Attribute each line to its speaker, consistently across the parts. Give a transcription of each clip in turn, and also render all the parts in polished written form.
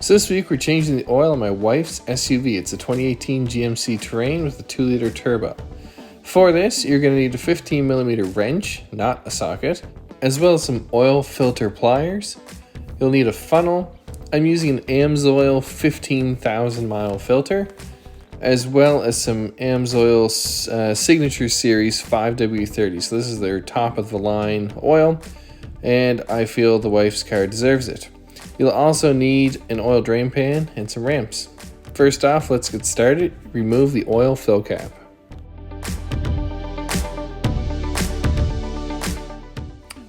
Speaker 1: So this week we're changing the oil on my wife's SUV. It's a 2018 GMC Terrain with a 2-liter turbo. For this, you're going to need a 15mm wrench, not a socket, as well as some oil filter pliers. You'll need a funnel. I'm using an Amsoil 15,000 mile filter, as well as some Amsoil Signature Series 5W30. So this is their top of the line oil, and I feel the wife's car deserves it. You'll also need an oil drain pan and some ramps. First off, let's get started. Remove the oil fill cap.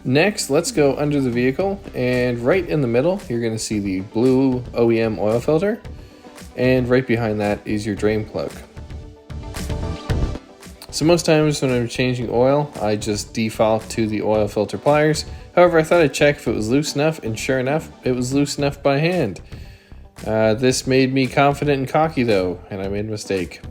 Speaker 1: Next, let's go under the vehicle, and right in the middle, you're going to see the blue OEM oil filter, and right behind that is your drain plug. So most times when I'm changing oil, I just default to the oil filter pliers. However, I thought I'd check if it was loose enough, and sure enough, it was loose enough by hand. This made me confident and cocky though, and I made a mistake.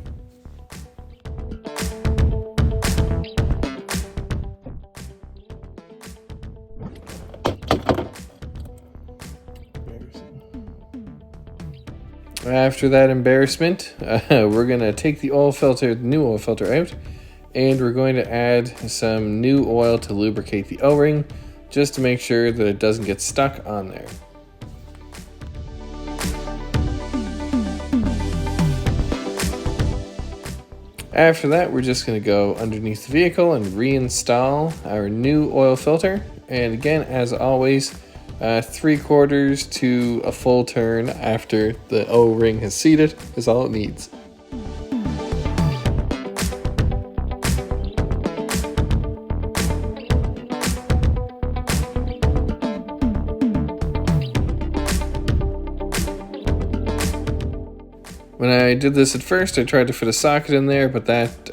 Speaker 1: After that embarrassment, we're going to take the new oil filter out, and we're going to add some new oil to lubricate the O-ring, just to make sure that it doesn't get stuck on there. After that, we're just going to go underneath the vehicle and reinstall our new oil filter. And again, as always, 3/4 to a full turn after the O-ring has seated is all it needs. When I did this at first, I tried to fit a socket in there, but that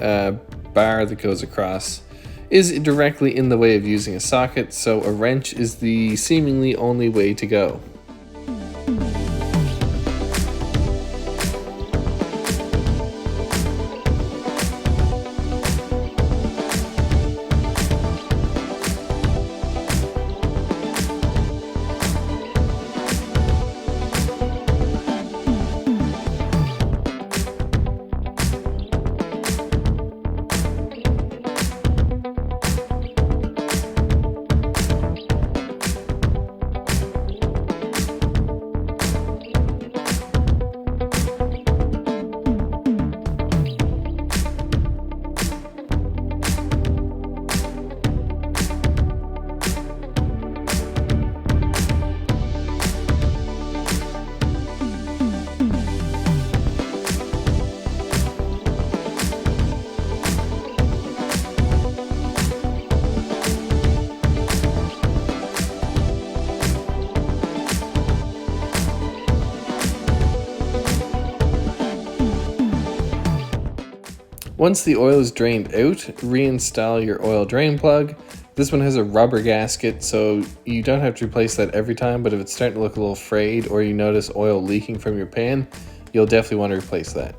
Speaker 1: bar that goes across is directly in the way of using a socket, so a wrench is the seemingly only way to go. Once the oil is drained out, reinstall your oil drain plug. This one has a rubber gasket, so you don't have to replace that every time, but if it's starting to look a little frayed or you notice oil leaking from your pan, you'll definitely want to replace that.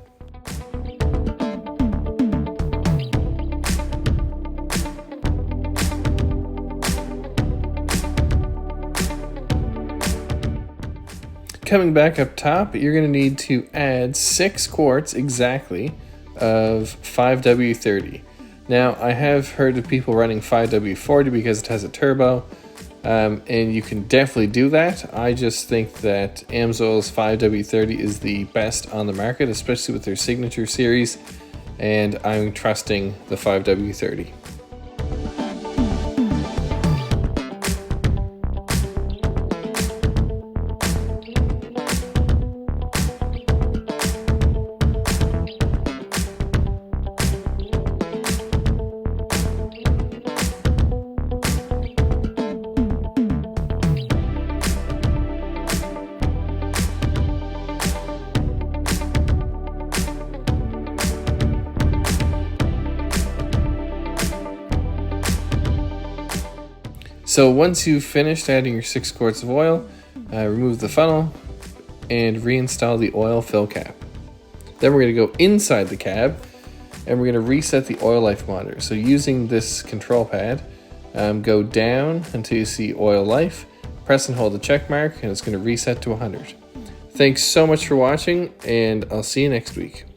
Speaker 1: Coming back up top, you're going to need to add 6 quarts exactly of 5W30. Now, I have heard of people running 5W40 because it has a turbo, and you can definitely do that. I just think that Amsoil's 5W30 is the best on the market, especially with their Signature Series, and I'm trusting the 5W30. So once you've finished adding your 6 quarts of oil, remove the funnel and reinstall the oil fill cap. Then we're going to go inside the cab and we're going to reset the oil life monitor. So using this control pad, go down until you see oil life, press and hold the check mark, and it's going to reset to 100. Thanks so much for watching, and I'll see you next week.